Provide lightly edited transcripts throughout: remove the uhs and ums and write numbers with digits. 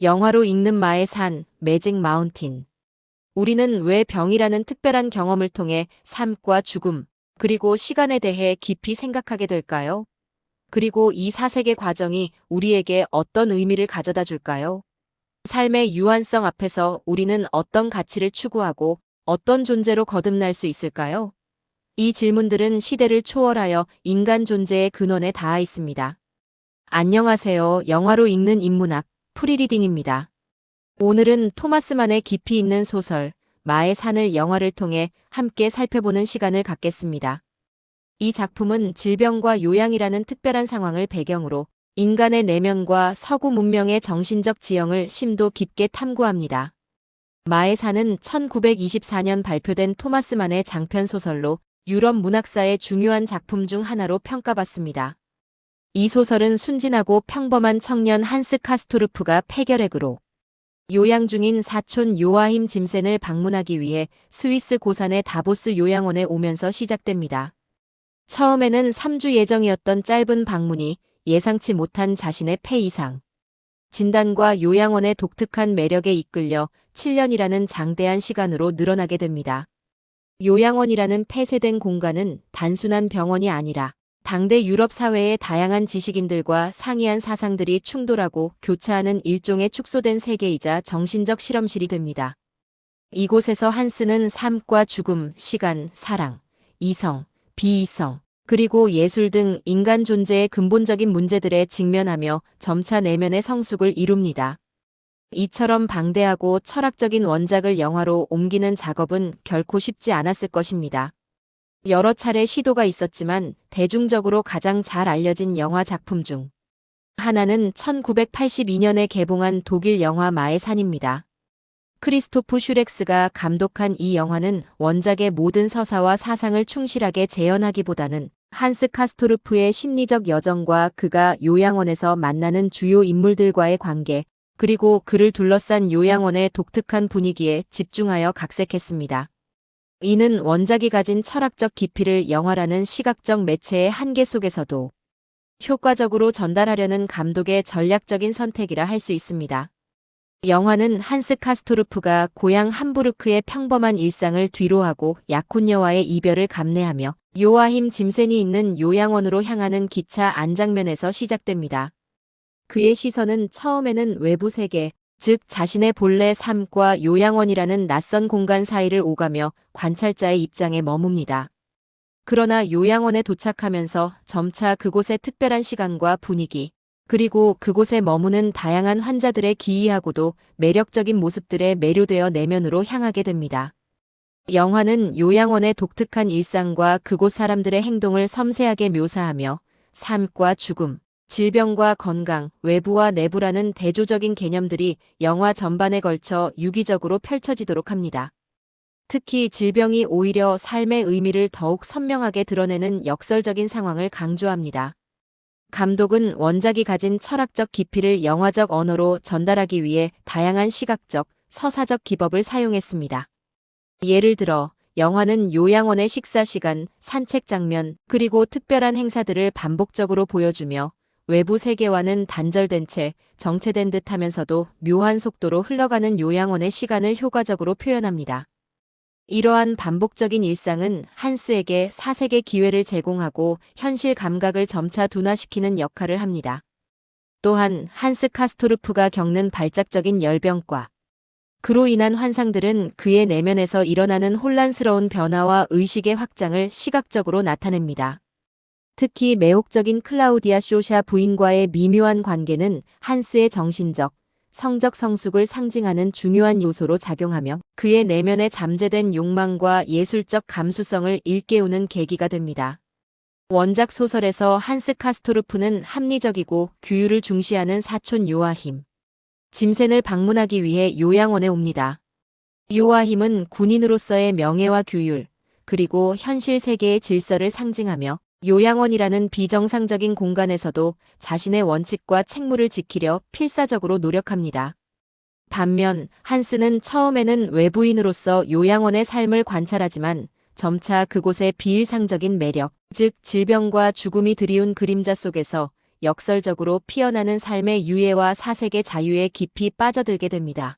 영화로 읽는 마의 산, 매직 마운틴. 우리는 왜 병이라는 특별한 경험을 통해 삶과 죽음, 그리고 시간에 대해 깊이 생각하게 될까요? 그리고 이 사색의 과정이 우리에게 어떤 의미를 가져다 줄까요? 삶의 유한성 앞에서 우리는 어떤 가치를 추구하고 어떤 존재로 거듭날 수 있을까요? 이 질문들은 시대를 초월하여 인간 존재의 근원에 닿아 있습니다. 안녕하세요. 영화로 읽는 인문학, 프리리딩입니다. 오늘은 토마스 만의 깊이 있는 소설, 마의 산을 영화를 통해 함께 살펴보는 시간을 갖겠습니다. 이 작품은 질병과 요양이라는 특별한 상황을 배경으로 인간의 내면과 서구 문명의 정신적 지형을 심도 깊게 탐구합니다. 마의 산은 1924년 발표된 토마스 만의 장편 소설로 유럽 문학사의 중요한 작품 중 하나로 평가받습니다. 이 소설은 순진하고 평범한 청년 한스 카스토르프가 폐결핵으로 요양 중인 사촌 요아힘 짐센을 방문하기 위해 스위스 고산의 다보스 요양원에 오면서 시작됩니다. 처음에는 3주 예정이었던 짧은 방문이 예상치 못한 자신의 폐 이상 진단과 요양원의 독특한 매력에 이끌려 7년이라는 장대한 시간으로 늘어나게 됩니다. 요양원이라는 폐쇄된 공간은 단순한 병원이 아니라 당대 유럽 사회의 다양한 지식인들과 상이한 사상들이 충돌하고 교차하는 일종의 축소된 세계이자 정신적 실험실이 됩니다. 이곳에서 한스는 삶과 죽음, 시간, 사랑, 이성, 비이성, 그리고 예술 등 인간 존재의 근본적인 문제들에 직면하며 점차 내면의 성숙을 이룹니다. 이처럼 방대하고 철학적인 원작을 영화로 옮기는 작업은 결코 쉽지 않았을 것입니다. 여러 차례 시도가 있었지만 대중적으로 가장 잘 알려진 영화 작품 중 하나는 1982년에 개봉한 독일 영화 마의 산입니다. 크리스토프 슈렉스가 감독한 이 영화는 원작의 모든 서사와 사상을 충실하게 재현하기보다는 한스 카스토르프의 심리적 여정과 그가 요양원에서 만나는 주요 인물들과의 관계, 그리고 그를 둘러싼 요양원의 독특한 분위기에 집중하여 각색했습니다. 이는 원작이 가진 철학적 깊이를 영화라는 시각적 매체의 한계 속에서도 효과적으로 전달하려는 감독의 전략적인 선택이라 할 수 있습니다. 영화는 한스 카스토르프가 고향 함부르크의 평범한 일상을 뒤로하고 약혼녀와의 이별을 감내하며 요아힘 짐센이 있는 요양원으로 향하는 기차 안장면에서 시작됩니다. 그의 시선은 처음에는 외부 세계, 즉 자신의 본래 삶과 요양원이라는 낯선 공간 사이를 오가며 관찰자의 입장에 머뭅니다. 그러나 요양원에 도착하면서 점차 그곳의 특별한 시간과 분위기, 그리고 그곳에 머무는 다양한 환자들의 기이하고도 매력적인 모습들에 매료되어 내면으로 향하게 됩니다. 영화는 요양원의 독특한 일상과 그곳 사람들의 행동을 섬세하게 묘사하며 삶과 죽음, 질병과 건강, 외부와 내부라는 대조적인 개념들이 영화 전반에 걸쳐 유기적으로 펼쳐지도록 합니다. 특히 질병이 오히려 삶의 의미를 더욱 선명하게 드러내는 역설적인 상황을 강조합니다. 감독은 원작이 가진 철학적 깊이를 영화적 언어로 전달하기 위해 다양한 시각적, 서사적 기법을 사용했습니다. 예를 들어, 영화는 요양원의 식사 시간, 산책 장면, 그리고 특별한 행사들을 반복적으로 보여주며 외부 세계와는 단절된 채 정체된 듯 하면서도 묘한 속도로 흘러가는 요양원의 시간을 효과적으로 표현합니다. 이러한 반복적인 일상은 한스에게 사색의 기회를 제공하고 현실 감각을 점차 둔화시키는 역할을 합니다. 또한 한스 카스토르프가 겪는 발작적인 열병과 그로 인한 환상들은 그의 내면에서 일어나는 혼란스러운 변화와 의식의 확장을 시각적으로 나타냅니다. 특히 매혹적인 클라우디아 쇼샤 부인과의 미묘한 관계는 한스의 정신적, 성적 성숙을 상징하는 중요한 요소로 작용하며 그의 내면에 잠재된 욕망과 예술적 감수성을 일깨우는 계기가 됩니다. 원작 소설에서 한스 카스토르프는 합리적이고 규율을 중시하는 사촌 요아힘 짐센을 방문하기 위해 요양원에 옵니다. 요아힘은 군인으로서의 명예와 규율, 그리고 현실 세계의 질서를 상징하며 요양원이라는 비정상적인 공간에서도 자신의 원칙과 책무를 지키려 필사적으로 노력합니다. 반면 한스는 처음에는 외부인으로서 요양원의 삶을 관찰하지만 점차 그곳의 비일상적인 매력, 즉 질병과 죽음이 드리운 그림자 속에서 역설적으로 피어나는 삶의 유예와 사색의 자유에 깊이 빠져들게 됩니다.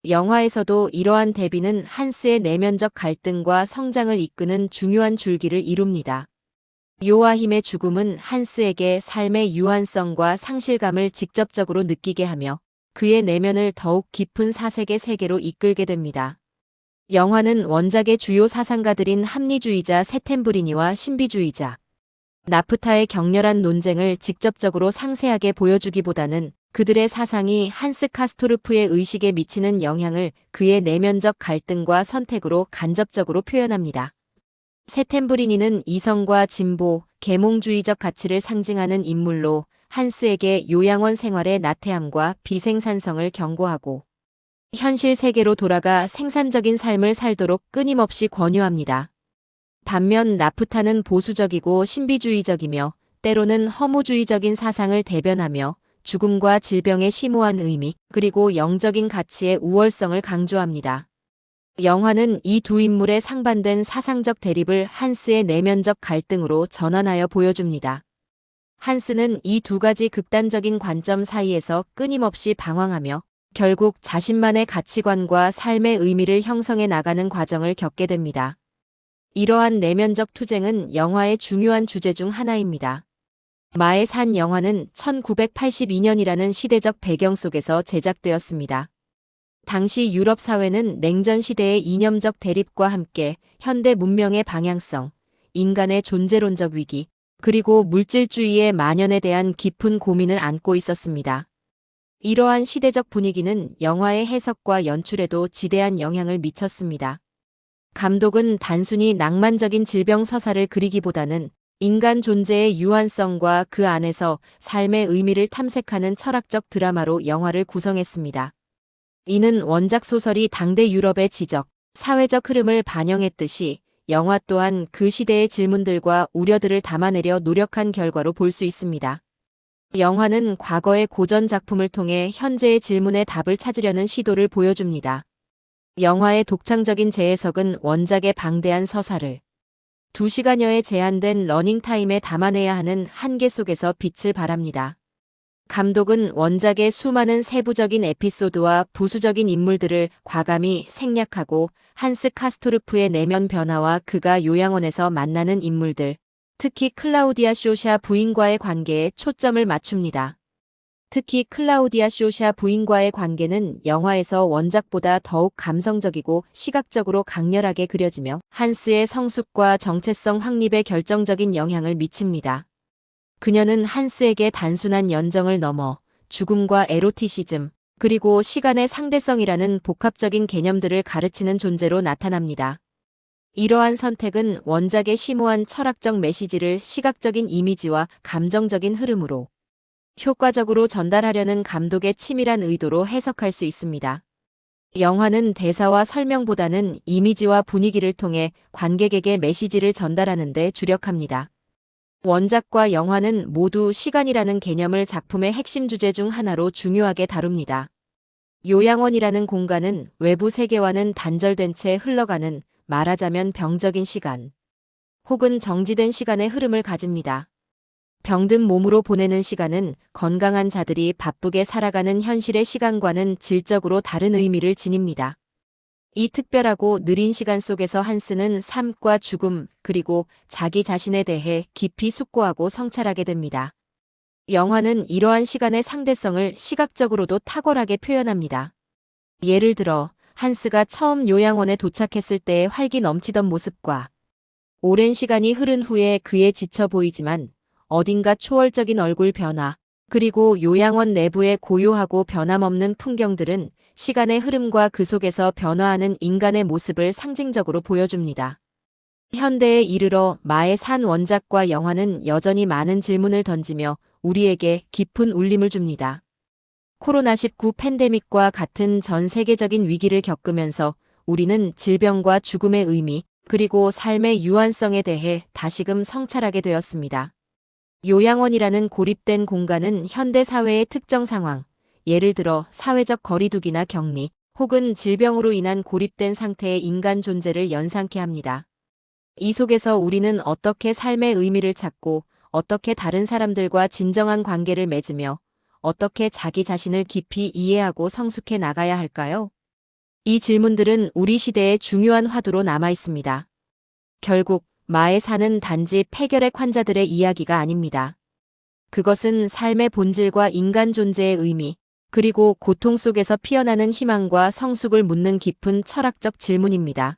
영화에서도 이러한 대비는 한스의 내면적 갈등과 성장을 이끄는 중요한 줄기를 이룹니다. 요아힘의 죽음은 한스에게 삶의 유한성과 상실감을 직접적으로 느끼게 하며 그의 내면을 더욱 깊은 사색의 세계로 이끌게 됩니다. 영화는 원작의 주요 사상가들인 합리주의자 세템브리니와 신비주의자 나프타의 격렬한 논쟁을 직접적으로 상세하게 보여주기보다는 그들의 사상이 한스 카스토르프의 의식에 미치는 영향을 그의 내면적 갈등과 선택으로 간접적으로 표현합니다. 세템브리니는 이성과 진보, 계몽주의적 가치를 상징하는 인물로 한스에게 요양원 생활의 나태함과 비생산성을 경고하고 현실 세계로 돌아가 생산적인 삶을 살도록 끊임없이 권유합니다. 반면 나프타는 보수적이고 신비주의적이며 때로는 허무주의적인 사상을 대변하며 죽음과 질병의 심오한 의미, 그리고 영적인 가치의 우월성을 강조합니다. 영화는 이 두 인물의 상반된 사상적 대립을 한스의 내면적 갈등으로 전환하여 보여줍니다. 한스는 이 두 가지 극단적인 관점 사이에서 끊임없이 방황하며 결국 자신만의 가치관과 삶의 의미를 형성해 나가는 과정을 겪게 됩니다. 이러한 내면적 투쟁은 영화의 중요한 주제 중 하나입니다. 마의 산 영화는 1982년이라는 시대적 배경 속에서 제작되었습니다. 당시 유럽 사회는 냉전 시대의 이념적 대립과 함께 현대 문명의 방향성, 인간의 존재론적 위기, 그리고 물질주의의 만연에 대한 깊은 고민을 안고 있었습니다. 이러한 시대적 분위기는 영화의 해석과 연출에도 지대한 영향을 미쳤습니다. 감독은 단순히 낭만적인 질병 서사를 그리기보다는 인간 존재의 유한성과 그 안에서 삶의 의미를 탐색하는 철학적 드라마로 영화를 구성했습니다. 이는 원작 소설이 당대 유럽의 지적, 사회적 흐름을 반영했듯이 영화 또한 그 시대의 질문들과 우려들을 담아내려 노력한 결과로 볼 수 있습니다. 영화는 과거의 고전 작품을 통해 현재의 질문에 답을 찾으려는 시도를 보여줍니다. 영화의 독창적인 재해석은 원작의 방대한 서사를 2시간여의 제한된 러닝타임에 담아내야 하는 한계 속에서 빛을 발합니다. 감독은 원작의 수많은 세부적인 에피소드와 부수적인 인물들을 과감히 생략하고 한스 카스토르프의 내면 변화와 그가 요양원에서 만나는 인물들, 특히 클라우디아 쇼샤 부인과의 관계에 초점을 맞춥니다. 특히 클라우디아 쇼샤 부인과의 관계는 영화에서 원작보다 더욱 감성적이고 시각적으로 강렬하게 그려지며 한스의 성숙과 정체성 확립에 결정적인 영향을 미칩니다. 그녀는 한스에게 단순한 연정을 넘어 죽음과 에로티시즘, 그리고 시간의 상대성이라는 복합적인 개념들을 가르치는 존재로 나타납니다. 이러한 선택은 원작의 심오한 철학적 메시지를 시각적인 이미지와 감정적인 흐름으로 효과적으로 전달하려는 감독의 치밀한 의도로 해석할 수 있습니다. 영화는 대사와 설명보다는 이미지와 분위기를 통해 관객에게 메시지를 전달하는 데 주력합니다. 원작과 영화는 모두 시간이라는 개념을 작품의 핵심 주제 중 하나로 중요하게 다룹니다. 요양원이라는 공간은 외부 세계와는 단절된 채 흘러가는, 말하자면 병적인 시간, 혹은 정지된 시간의 흐름을 가집니다. 병든 몸으로 보내는 시간은 건강한 자들이 바쁘게 살아가는 현실의 시간과는 질적으로 다른 의미를 지닙니다. 이 특별하고 느린 시간 속에서 한스는 삶과 죽음, 그리고 자기 자신에 대해 깊이 숙고하고 성찰하게 됩니다. 영화는 이러한 시간의 상대성을 시각적으로도 탁월하게 표현합니다. 예를 들어, 한스가 처음 요양원에 도착했을 때의 활기 넘치던 모습과 오랜 시간이 흐른 후에 그의 지쳐 보이지만 어딘가 초월적인 얼굴 변화, 그리고 요양원 내부의 고요하고 변함없는 풍경들은 시간의 흐름과 그 속에서 변화하는 인간의 모습을 상징적으로 보여줍니다. 현대에 이르러 마의 산 원작과 영화는 여전히 많은 질문을 던지며 우리에게 깊은 울림을 줍니다. 코로나19 팬데믹과 같은 전 세계적인 위기를 겪으면서 우리는 질병과 죽음의 의미, 그리고 삶의 유한성에 대해 다시금 성찰하게 되었습니다. 요양원이라는 고립된 공간은 현대 사회의 특정 상황, 예를 들어 사회적 거리두기나 격리, 혹은 질병으로 인한 고립된 상태의 인간 존재를 연상케 합니다. 이 속에서 우리는 어떻게 삶의 의미를 찾고 어떻게 다른 사람들과 진정한 관계를 맺으며 어떻게 자기 자신을 깊이 이해하고 성숙해 나가야 할까요? 이 질문들은 우리 시대의 중요한 화두로 남아 있습니다. 결국 마의 산은 단지 폐결핵 환자들의 이야기가 아닙니다. 그것은 삶의 본질과 인간 존재의 의미, 그리고 고통 속에서 피어나는 희망과 성숙을 묻는 깊은 철학적 질문입니다.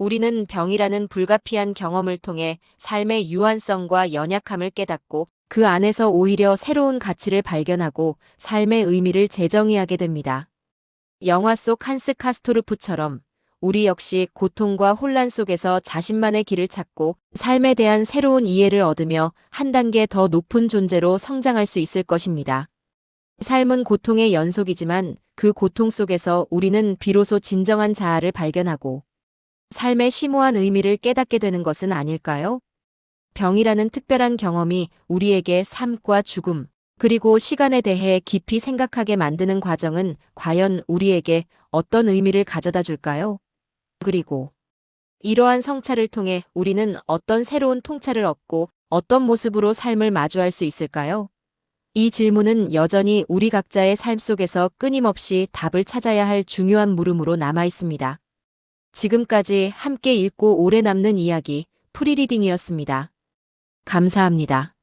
우리는 병이라는 불가피한 경험을 통해 삶의 유한성과 연약함을 깨닫고 그 안에서 오히려 새로운 가치를 발견하고 삶의 의미를 재정의하게 됩니다. 영화 속 한스 카스토르프처럼 우리 역시 고통과 혼란 속에서 자신만의 길을 찾고 삶에 대한 새로운 이해를 얻으며 한 단계 더 높은 존재로 성장할 수 있을 것입니다. 삶은 고통의 연속이지만 그 고통 속에서 우리는 비로소 진정한 자아를 발견하고 삶의 심오한 의미를 깨닫게 되는 것은 아닐까요? 병이라는 특별한 경험이 우리에게 삶과 죽음, 그리고 시간에 대해 깊이 생각하게 만드는 과정은 과연 우리에게 어떤 의미를 가져다 줄까요? 그리고 이러한 성찰을 통해 우리는 어떤 새로운 통찰을 얻고 어떤 모습으로 삶을 마주할 수 있을까요? 이 질문은 여전히 우리 각자의 삶 속에서 끊임없이 답을 찾아야 할 중요한 물음으로 남아 있습니다. 지금까지 함께 읽고 오래 남는 이야기, 프리리딩이었습니다. 감사합니다.